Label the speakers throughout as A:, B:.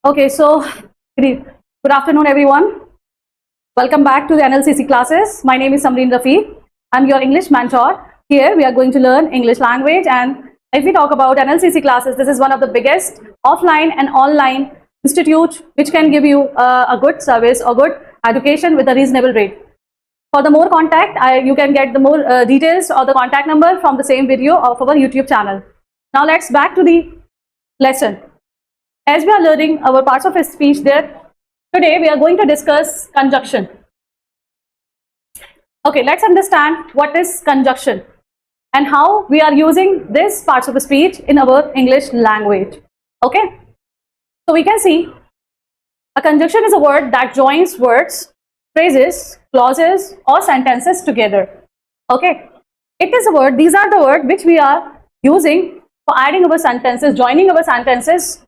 A: Okay, so good afternoon, everyone. Welcome back to the NLCC classes. My name is Samreen Rafi. I'm your English mentor. Here we are going to learn English language, and if we talk about NLCC classes, this is one of the biggest offline and online institute which can give you a good service or good education with a reasonable rate. For the more contact, you can get the more details or the contact number from the same video of our YouTube channel. Now let's back to the lesson. As we are learning our parts of speech there, today we are going to discuss conjunction. Okay, let's understand what is conjunction and how we are using these parts of speech in our English language. Okay, so we can see a conjunction is a word that joins words, phrases, clauses or sentences together. Okay, it is a word, these are the words which we are using for adding our sentences, joining our sentences,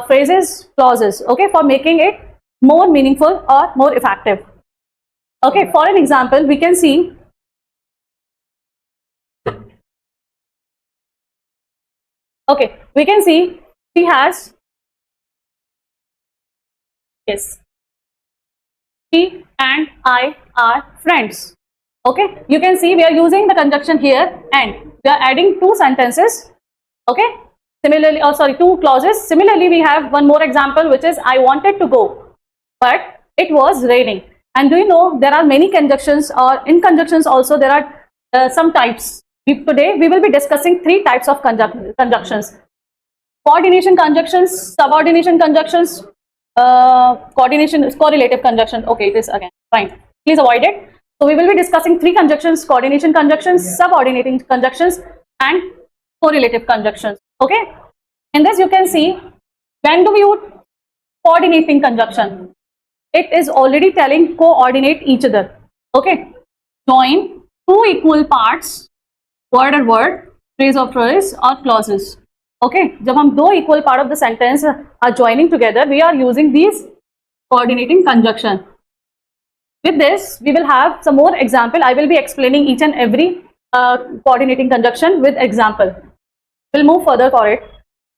A: phrases, clauses, okay, for making it more meaningful or more effective. Okay, for an example, we can see she has, yes, she and I are friends. Okay, you can see we are using the conjunction here and we are adding two sentences. Okay, similarly, two clauses. Similarly, we have one more example, which is I wanted to go, but it was raining. And do you know there are many conjunctions, or in conjunctions also there are some types. Today we will be discussing three types of conjunctions: coordination conjunctions, subordination conjunctions, correlative conjunction. Okay, this again, fine. Please avoid it. So we will be discussing three conjunctions: coordination conjunctions, subordinating conjunctions, and correlative conjunctions. Okay, in this you can see when do we use coordinating conjunction. It is already telling coordinate each other. Okay, join two equal parts, word or word, phrase or phrase, or clauses. Okay, जब हम दो equal part of the sentence are joining together, we are using these coordinating conjunction. With this, we will have some more example. I will be explaining each and every coordinating conjunction with example. We'll move further for it.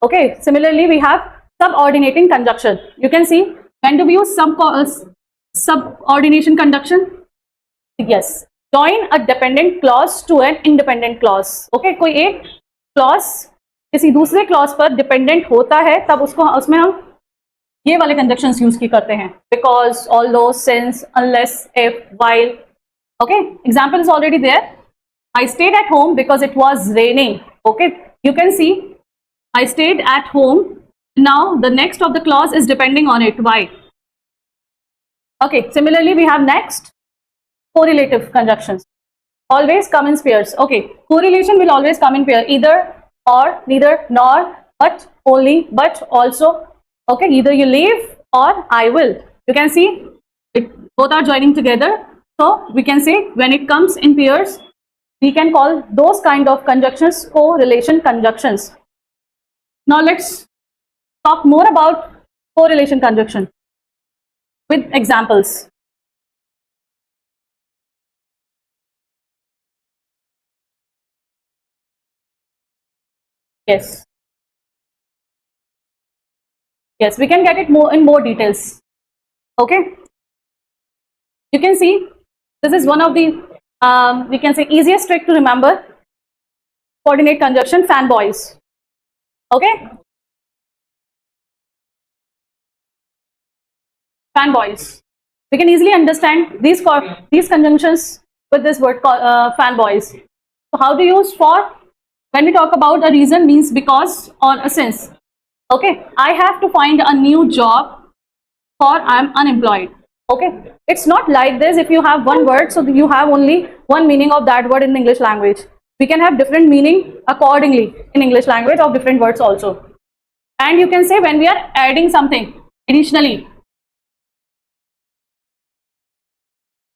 A: Okay, similarly, we have subordinating conjunction. You can see when do we use subordination conjunction? Yes, join a dependent clause to an independent clause. Okay, कोई एक clause किसी दूसरे clause पर dependent होता है, तब उसमें हम ये वाले conjunctions use की करते हैं. Because, although, since, unless, if, while. Okay, example is already there. I stayed at home because it was raining. Okay, you can see I stayed at home. Now the next of the clause is depending on it. Why? Okay, similarly we have next correlative conjunctions. Always come in pairs. Okay, correlation will always come in pair, either or, neither, nor, but, only, but, also. Okay, either you leave or I will. You can see both are joining together. So we can say when it comes in pairs, we can call those kind of conjunctions correlation conjunctions. Now let's talk more about correlation conjunction with examples. Yes. Yes, we can get it more in more details. Okay. You can see this is one of the we can say easiest trick to remember. Coordinate conjunction, fanboys. Okay. Fanboys. We can easily understand these conjunctions with this word fanboys. So how to use for? When we talk about a reason, means because or a since. Okay, I have to find a new job for I am unemployed. Okay, it's not like this. If you have one word, so you have only one meaning of that word in English language. We can have different meaning accordingly in English language of different words also. And you can say when we are adding something additionally.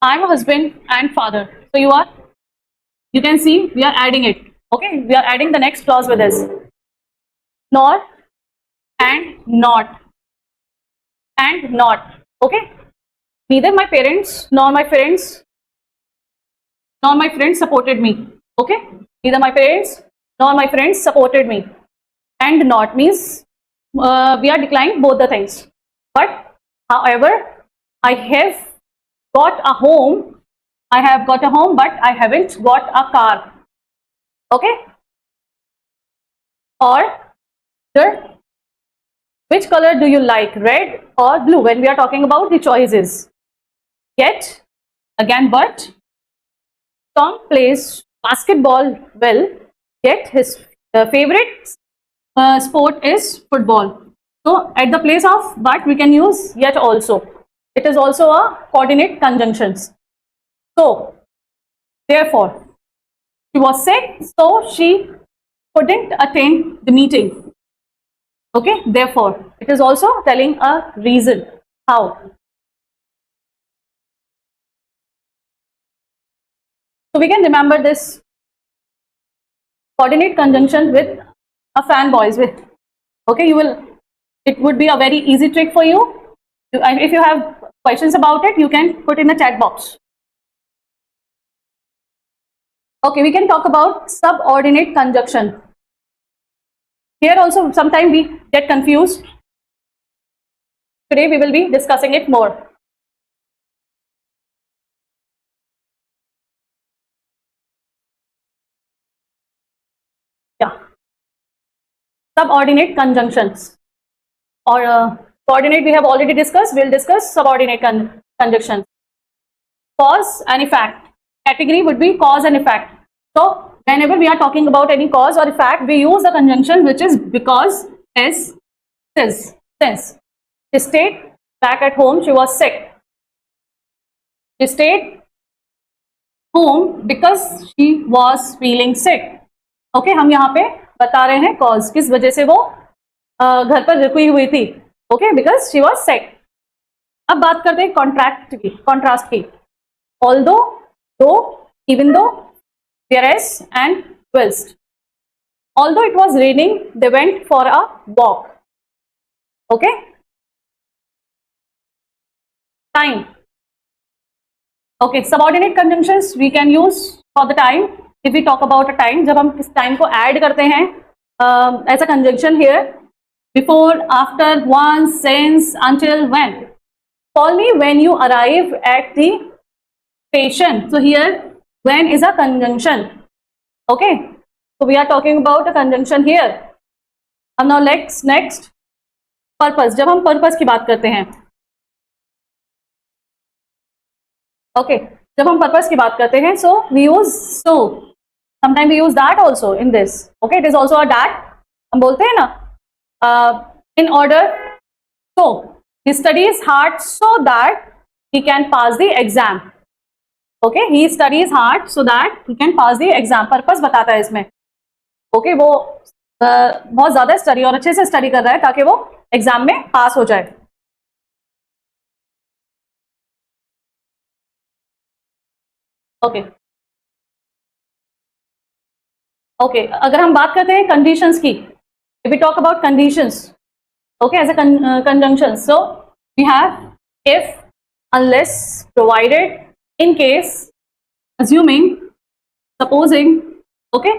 A: I'm a husband and father. So you can see we are adding it. Okay, we are adding the next clause with this. Nor and not. And not. Okay. Neither my parents nor my friends supported me. Okay. Neither my parents nor my friends supported me. And not means we are declining both the things. but however, I have got a home. I have got a home, but I haven't got a car. Okay? Or which color do you like, red or blue? When we are talking about the choices. Yet, again, but Tom plays basketball well, yet his favorite sport is football. So, at the place of but, we can use yet also. It is also a coordinate conjunctions. So, therefore, she was sick, so she couldn't attend the meeting. Okay, therefore, it is also telling a reason. How? So we can remember this coordinate conjunction with a fanboys with. Okay, it would be a very easy trick for you. If you have questions about it, you can put in the chat box. Okay, we can talk about subordinate conjunction. Here also sometimes we get confused. Today we will be discussing it more. Yeah. Subordinate conjunctions. Or coordinate we have already discussed. We'll discuss subordinate conjunctions. Cause and effect. Category would be cause and effect. So whenever we are talking about any cause or effect, we use the conjunction which is because, as, since. She stayed back at home, she was sick. She stayed home because she was feeling sick. Okay, हम यहाँ पे बता रहे हैं cause, किस वजह से वो घर पर रुकी हुई थी. Okay, because she was sick. अब बात करते हैं contrast की. Although, though, even though, whereas and whilst. Although it was raining, they went for a walk. Okay. Time. Okay, subordinate conjunctions we can use for the time. If we talk about a time, जब हम इस time को add करते हैं as a conjunction here, before, after, once, since, until, when. Call me when you arrive at the station. So here, when is a conjunction. Okay, so we are talking about a conjunction here. And now next, purpose. जब हम purpose की बात करते हैं. Okay, जब हम purpose की बात करते हैं, so we use so. Sometimes we use that also in this. Okay, it is also a that. हम बोलते हैं ना, in order, so he studies hard so that he can pass the exam. Okay, he studies hard so that he can pass the exam. Purpose बताता है इसमें. Okay, वो बहुत ज़्यादा स्टडी और अच्छे से स्टडी कर रहा है ताकि वो एग्जाम में पास हो जाए. ओके ओके, अगर हम बात करते हैं कंडीशंस की, if we talk about conditions, okay, as a conjunction, so we have if, unless, provided, in case, assuming, supposing. Okay,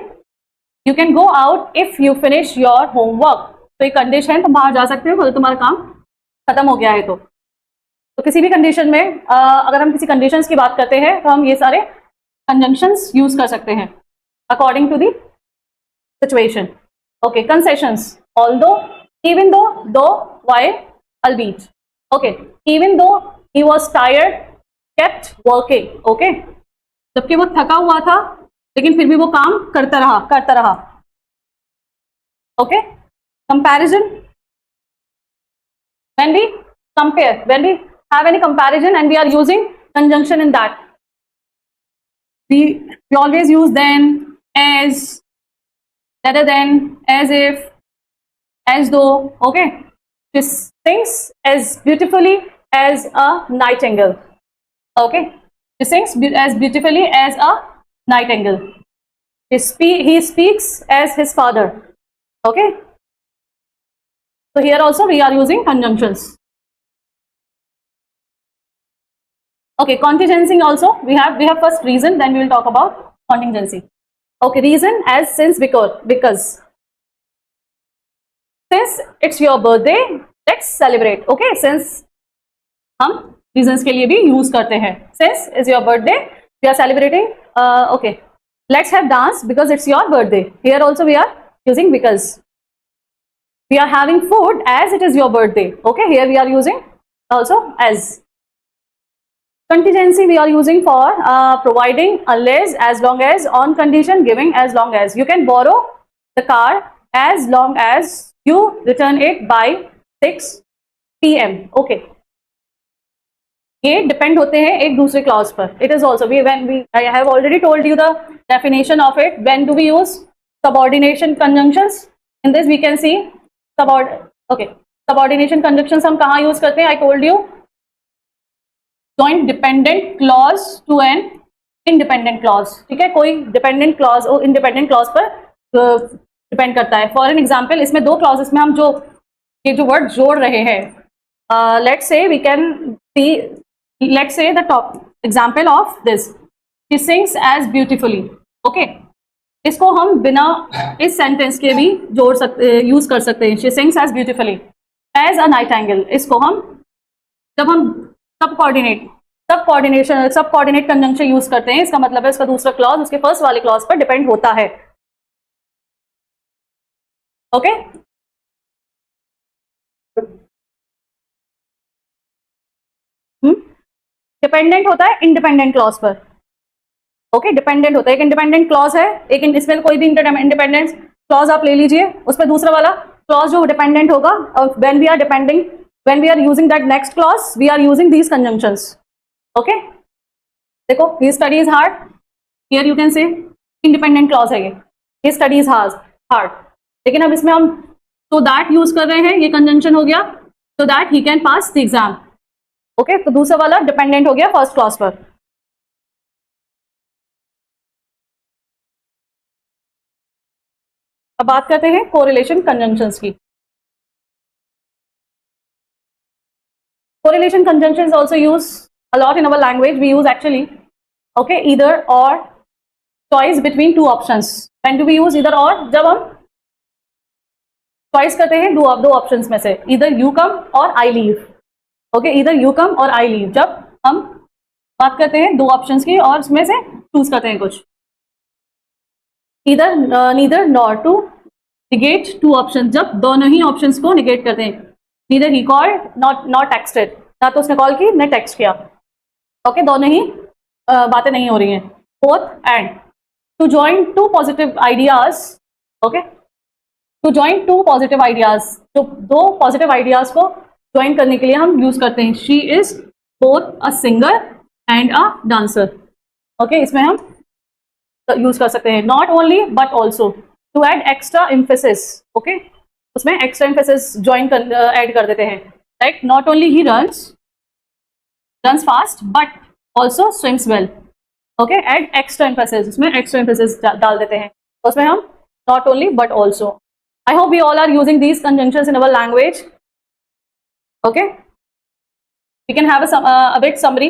A: you can go out if you finish your homework. तो एक condition है, तुम बाहर जा सकते हो बोले तुम्हारा काम खत्म हो गया है. तो किसी भी कंडीशन में अगर हम किसी कंडीशंस की बात करते हैं तो हम ये सारे कंजंक्शंस यूज कर सकते हैं according to the situation. Okay, concessions. Although, even though, while, albeit. Okay, even though he was tired, kept working. Okay, जबकि वो थका हुआ था लेकिन फिर भी वो काम करता रहा. Okay, comparison. when we compare, when we have any comparison and we are using conjunction in that, we always use then, as, rather than, as if, as though. Okay, she sings as beautifully as a nightingale. Okay, she sings as beautifully as a nightingale. He speaks as his father. Okay, so here also we are using conjunctions. Okay, contingency also we have first reason, then we will talk about contingency. Okay, reason as since, because. Since it's your birthday, let's celebrate, okay, since हम reasons के लिए भी use करते हैं. Since is your birthday, we are celebrating. Okay, let's have dance because it's your birthday. Here also we are using because. We are having food as it is your birthday. Okay, here we are using also as. Contingency we are using for providing unless, as long as, on condition, giving, as long as. You can borrow the car as long as you return it by 6 p.m. Okay. ये depend होते हैं एक दूसरे clause पर. It is also I have already told you the definition of it. When do we use subordination conjunctions? In this we can see subordination conjunctions हम कहाँ use करते हैं? I told you, joint dependent clause to an independent clause. ठीक है, कोई dependent clause और independent clause पर depend करता है. फॉर एन एग्जाम्पल, इसमें दो क्लॉजेस में हम ये जो वर्ड जोड़ रहे हैं, let's say we can see, let's say the top example of this, she sings as beautifully. Okay, इसको हम बिना इस सेंटेंस के भी जोड़ सकते, यूज कर सकते हैं. she sings as beautifully as a nightingale. इसको हम जब हम सब कोऑर्डिनेट कंजंक्शन यूज करते हैं, इसका मतलब है इसका दूसरा क्लॉज उसके फर्स्ट वाले क्लॉज पर डिपेंड होता है. ओके, डिपेंडेंट होता है इंडिपेंडेंट क्लॉज पर. ओके, डिपेंडेंट होता है, एक इंडिपेंडेंट क्लॉज है, एक इसमें कोई भी इंडिपेंडेंट क्लॉज आप ले लीजिए, उसमें दूसरा वाला क्लॉज जो डिपेंडेंट होगा, और when we are using that next clause, we are using these conjunctions. Okay, देखो, he study is hard, here you can say independent clause है ये, ही स्टडी इज हार्ड. लेकिन अब इसमें हम तो दैट यूज कर रहे हैं, ये कंजंक्शन हो गया, so that he can pass the exam. Okay, तो दूसरा वाला डिपेंडेंट हो गया फर्स्ट क्लॉज पर. अब बात करते हैं कोरिलेशन कंजंक्शंस की. Correlation conjunctions also use a lot in our language. We use actually, okay, either or, choice between two options. When do we use either or? जब हम चॉइस करते हैं दो ऑप्शंस में से, either you come और I leave. Okay, इधर you come और आई लीव. जब हम बात करते हैं दो ऑप्शंस की और उसमें से चूज करते हैं कुछ, इधर neither nor to negate two option, जब दोनों ही ऑप्शंस को निगेट करते हैं. Neither he called, not texted, ना तो उसने कॉल की ना टेक्स्ट किया. ओके, दोनों ही बातें नहीं हो रही हैं. Both and, to join two positive ideas. Okay, to join two positive ideas, तो दो पॉजिटिव आइडियाज को ज्वाइन करने के लिए हम यूज करते हैं. She is both a singer and a dancer. Okay, इसमें हम यूज कर सकते हैं not only but also, to add extra emphasis. Okay, उसमें एक्स्ट्रा एम्फेसिस ज्वाइन कर ऐड कर देते हैं. Like not only he runs fast but also swims well. Okay, add extra emphasis, उसमें एक्स्ट्रा एम्फेसिस डाल देते हैं. उसमें हम not only but also. I hope we all are using these conjunctions in our language. Okay, we can have a bit summary.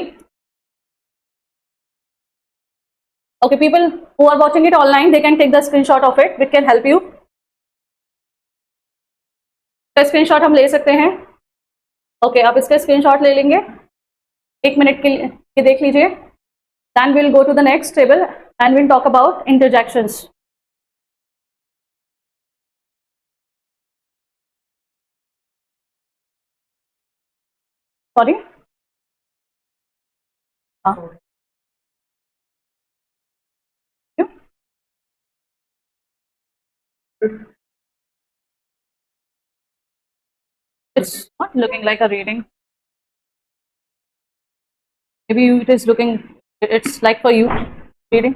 A: Okay, people who are watching it online, they can take the screenshot of it, which can help you. तो screenshot हम ले सकते हैं. Okay, आप इसका screenshot ले लेंगे, 1 minute के लिए देख लीजिए. Then we'll go to the next table and we'll talk about interjections. Sorry. It's not looking like a reading. Maybe it is looking, it's like for you reading.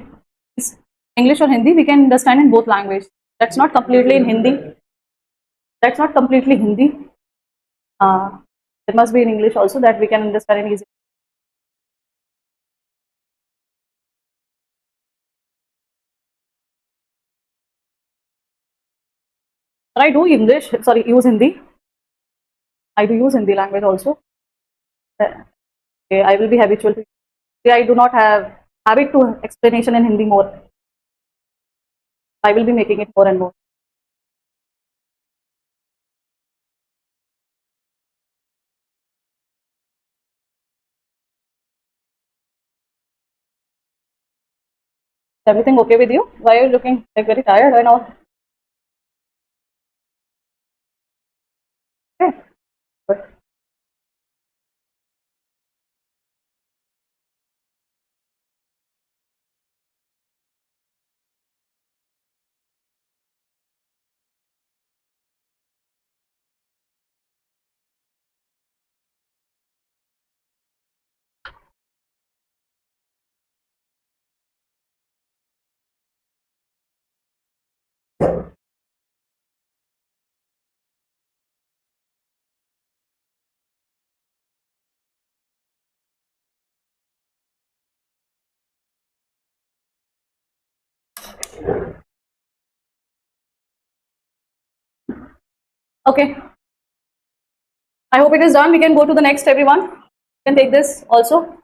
A: It's English or Hindi, we can understand in both languages. That's not completely in Hindi. That's not completely Hindi. It must be in English also, that we can understand it easily. But I do English, sorry, use Hindi. I do use Hindi language also. Okay, I will be habitual to. I do not have habit to explanation in Hindi more. I will be making it more and more. everything okay with you? Why are you looking like very tired and all? Okay, good. Okay, I hope it is done. We can go to the next, everyone. You can take this also.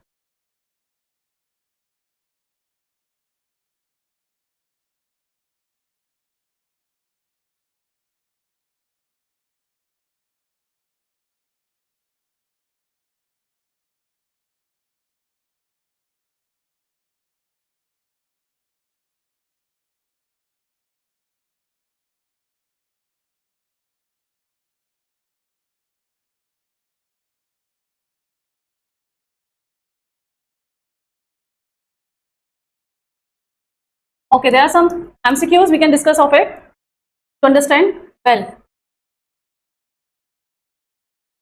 A: Okay, there are some MCQs we can discuss of it to understand well.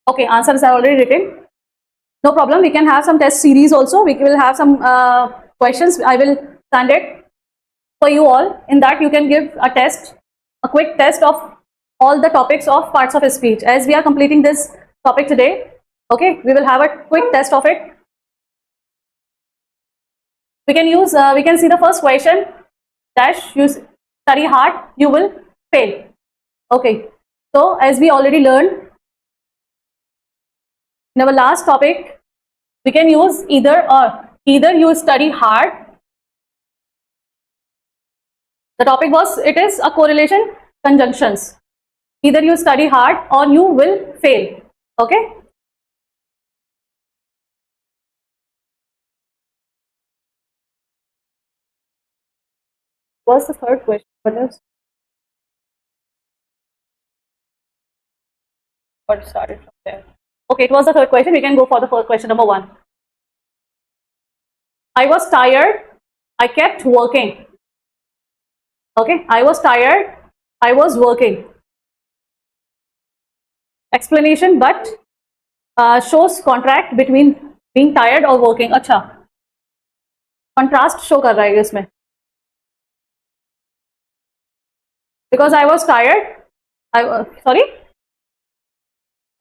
A: Okay, answers are already written. No problem. We can have some test series also. We will have some questions. I will send it for you all. In that, you can give a test, a quick test of all the topics of parts of speech. As we are completing this topic today, okay, we will have a quick test of it. We can use. We can see the first question. Dash. You study hard, you will fail. Okay. So as we already learned in our last topic, we can use either or. Either you study hard. The topic was, it is a correlation conjunctions. Either you study hard or you will fail. Okay. What's the third question? What else? What started from there? Okay, it was the third question. We can go for the first question, number 1. I was tired. I kept working. Okay, I was tired. I was working. Explanation, but shows contract between being tired or working. अच्छा, contrast show कर रहा है इसमें. Because I was tired. Sorry.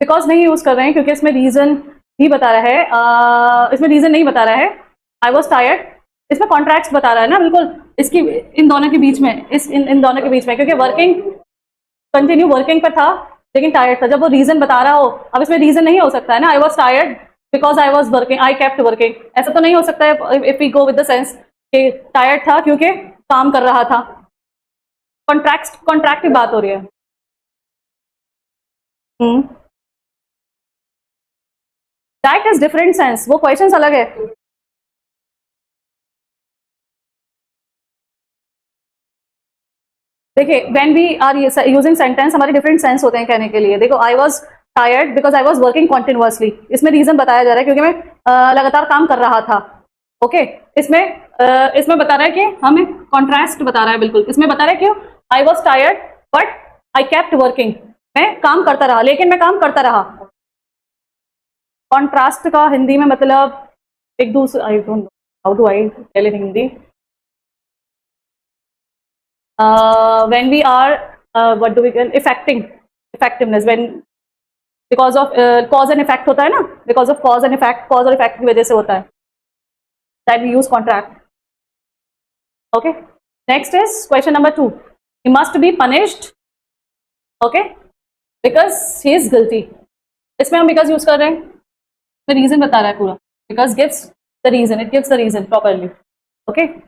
A: Because नहीं use कर रहे हैं क्योंकि इसमें रीजन नहीं बता रहा है. इसमें रीजन नहीं बता रहा है. I was tired. इसमें कॉन्ट्रैक्ट बता रहा है ना, बिल्कुल इसकी इन दोनों के बीच में, इन दोनों के बीच में, क्योंकि वर्किंग कंटिन्यू वर्किंग पर था लेकिन टायर्ड था. जब वो रीजन बता रहा हो, अब इसमें रीजन नहीं हो सकता है ना. I was tired because I was working, I kept working. ऐसा तो नहीं हो सकता है if we go with the sense कि टायर्ड था क्योंकि काम कर रहा था. कॉन्ट्रैक्ट की बात हो रही है. That is different sense. वो क्वेश्चन अलग है. देखिए, when we are using sentence, हमारे डिफरेंट सेंस होते हैं कहने के लिए. देखो, I was tired because I was working continuously. इसमें रीजन बताया जा रहा है क्योंकि मैं लगातार काम कर रहा था. ओके. इसमें बता रहा है कि हमें कॉन्ट्रास्ट बता रहा है. बिल्कुल इसमें बता रहा है कि आई was tired but I kept working. मैं काम करता रहा, लेकिन मैं काम करता रहा. कॉन्ट्रास्ट का हिंदी में मतलब एक दूसरे, I don't know how do I tell in Hindi. When we are what do we call effectiveness, when because of cause and effect होता है ना, because of cause and effect, cause और effect की वजह से होता है, that we use contract. Okay, next is question number 2. He must be punished, okay, because he is guilty. इसमें हम because यूज कर रहे हैं, इसमें रीजन बता रहा है पूरा. because gives the reason, it gives the reason properly. Okay.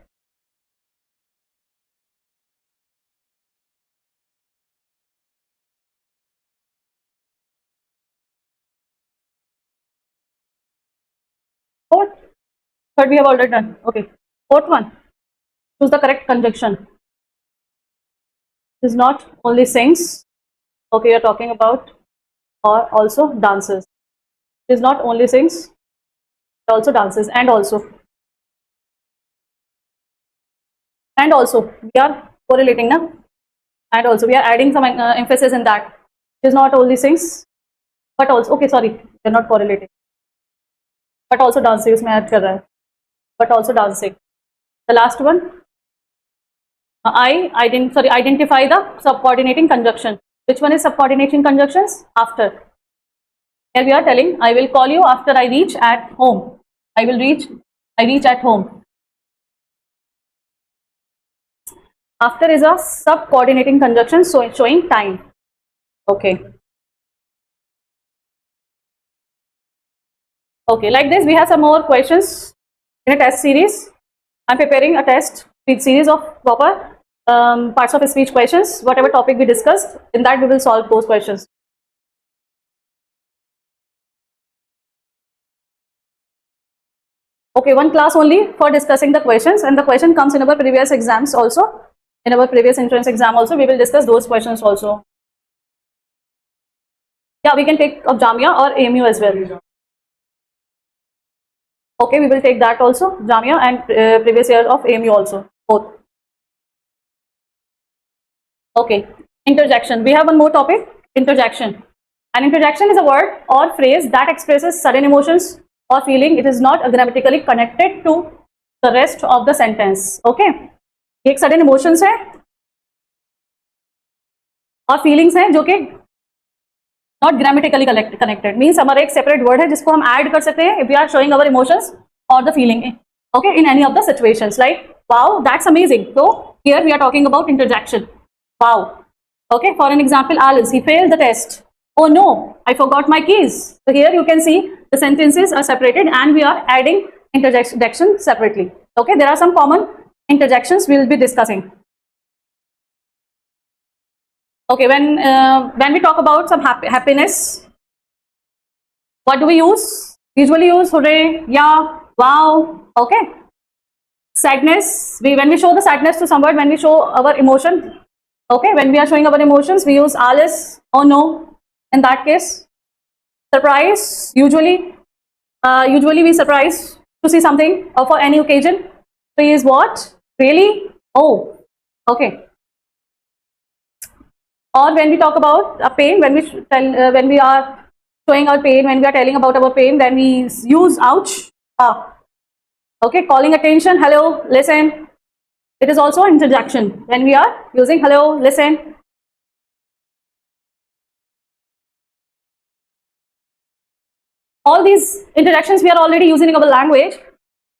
A: Third we have already done. Okay. Fourth one. Choose the correct conjunction. It is not only sings. Okay, you're talking about, or also dances. It is not only sings, it also dances, and also we are correlating now, and also we are adding some emphasis in that. It is not only sings, but also, okay, sorry, they're not correlating, but also dancing इसमें add कर रहा है, but also dancing. The last one, identify the subordinating conjunction. Which one is subordinating conjunctions? After. Here we are telling, I will call you after I reach at home. I reach at home. After is a subordinating conjunction, so showing time. Okay. Okay, like this, we have some more questions in a test series. I'm preparing a test with series of proper parts of speech questions. Whatever topic we discussed, in that we will solve those questions. Okay, one class only for discussing the questions, and the question comes in our previous exams also. In our previous entrance exam also, we will discuss those questions also. Yeah, we can take of Jamia or AMU as well. Okay, we will take that also, Jamia and previous year of AMU also, both. Okay, interjection. We have one more topic, interjection. An interjection is a word or phrase that expresses sudden emotions or feeling. It is not grammatically connected to the rest of the sentence. Okay, एक sudden emotions है और feelings है जो कि not grammatically connected, means हमारा एक separate word है जिसको हम add कर सकते हैं if we are showing our emotions or the feeling, okay, in any of the situations, like wow, that's amazing. So here we are talking about interjection. Wow. Okay, for an example, Alice, he failed the test. Oh no, I forgot my keys. So here you can see the sentences are separated and we are adding interjection separately. Okay, there are some common interjections we will be discussing. Okay, when we talk about some happiness, what do we use? Usually use hooray, yeah, wow. Okay. Sadness, when we show the sadness to someone, when we show our emotion, okay, when we are showing our emotions, we use Alice, oh no, in that case. Surprise, usually we surprise to see something or for any occasion. So is what? Really? Oh, okay. Or when we talk about a pain, when we are showing our pain, when we are telling about our pain, then we use ouch. Okay, calling attention, hello, listen. It is also interjection when we are using hello, listen. All these interjections we are already using in our language,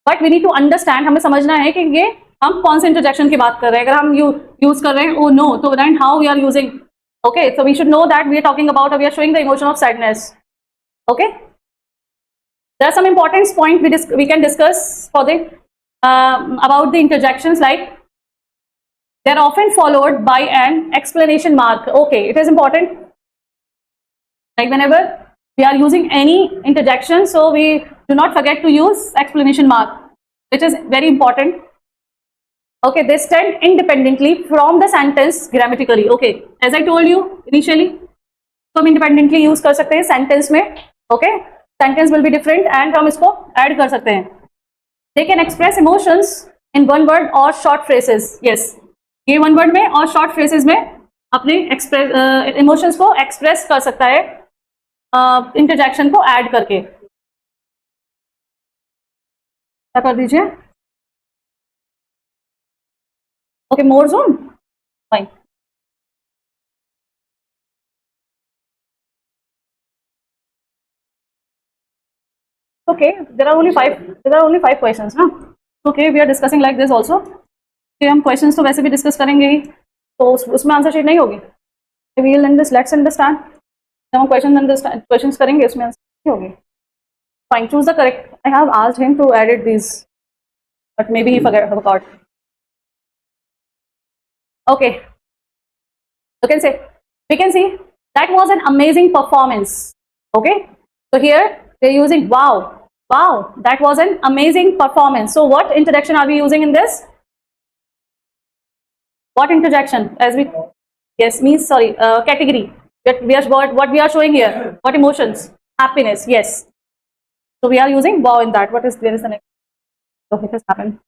A: but we need to understand, हमें समझना है कि ये हम कौन से interjection की बात कर रहे हैं. अगर हम यूज कर रहे हैं oh no, तो then how we are using. Okay, so we should know that we are talking about, or we are showing the emotion of sadness. Okay, there are some important points we can discuss for the about the interjections, like they are often followed by an explanation mark. Okay, it is important, like whenever we are using any interjection, so we do not forget to use explanation mark, which is very important. Okay, they stand independently from the sentence grammatically. Okay, as I told you initially, तो हम independently use कर सकते हैं sentence में. Okay, sentence will be different and हम इसको add कर सकते हैं. They can express emotions in one word or short phrases. Yes, ये one word में और short phrases में अपने emotions को express कर सकता है interjection को add करके. क्या कर दीजिए? Okay, more zoom. Fine. Okay, there are only five questions, ना? Okay, we are discussing like this also. Okay, हम questions तो वैसे भी discuss करेंगे ही, तो उसमें आंसर शीट नहीं होगी. We will let's understand. जब हम questions करेंगे उसमें आंसर नहीं होगी. Fine, choose the correct. I have asked him to edit these, but maybe he forgot. Okay, we can see that was an amazing performance. Okay, so here we're using wow, that was an amazing performance. So what interjection are we using in this? What interjection? As we, yes, means, sorry, category. What we are showing here? What emotions? Happiness. Yes. So we are using wow in that. What is there is the next? So it has happened.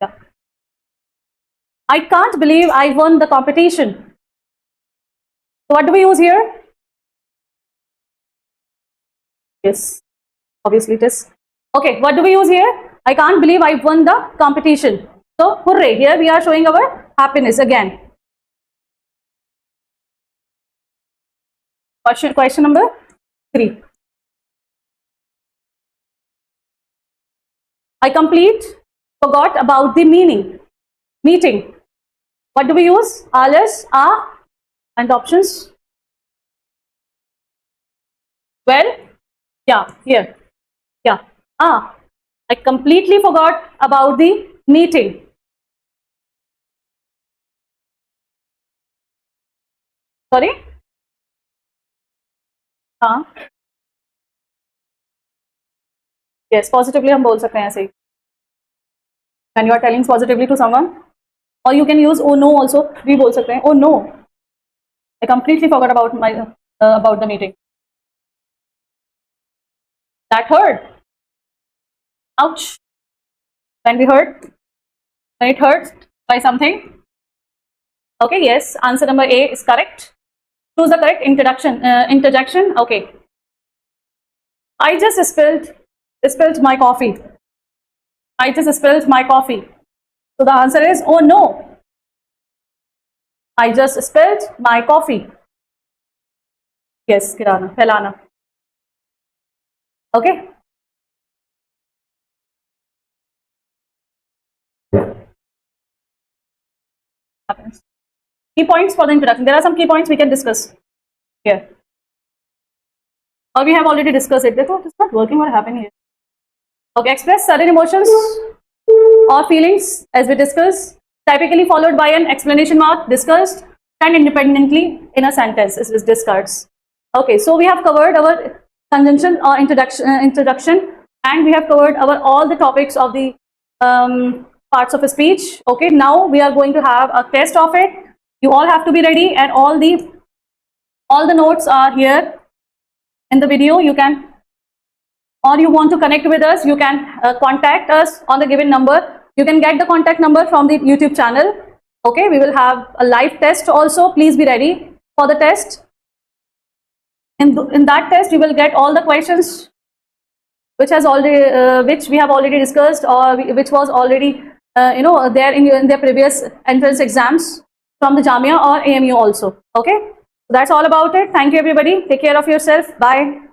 A: Yeah. I can't believe I won the competition. So what do we use here? Yes, obviously it is. Okay, what do we use here? I can't believe I won the competition. So hooray! Here we are showing our happiness again. Question number 3. I forgot about the meeting. What do we use? Alles, and options. Well, yeah, here. Yeah. I completely forgot about the meeting. Sorry? Yes, positively हम बोल सकते हैं ऐसे ही. When you are telling positively to someone, or you can use oh no also. भी बोल सकते हैं oh no, I completely forgot about the meeting. That hurt. Ouch. When it hurts by something. Okay, yes, answer number A is correct. Choose the correct interjection. Okay. I just spilled my coffee. I just spilled my coffee. So the answer is oh no. I just spilled my coffee. Yes, गिराना, फैलाना. Okay. Happens. Key points for the introduction. There are some key points we can discuss here. Or we have already discussed it. It's not working. What happened here? Okay, express sudden emotions or feelings as we discussed, typically followed by an explanation mark, discussed, and independently in a sentence is discussed. Okay, so we have covered our conjunction or introduction, and we have covered all the topics of the parts of a speech. Okay, now we are going to have a test of it. You all have to be ready, and all the notes are here in the video. You can, or you want to connect with us, you can contact us on the given number. You can get the contact number from the YouTube channel. Okay, we will have a live test also. Please be ready for the test. In that test, you will get all the questions which we have already discussed, or which was already there in their previous entrance exams from the Jamia or AMU also. Okay, so that's all about it. Thank you everybody. Take care of yourself. Bye.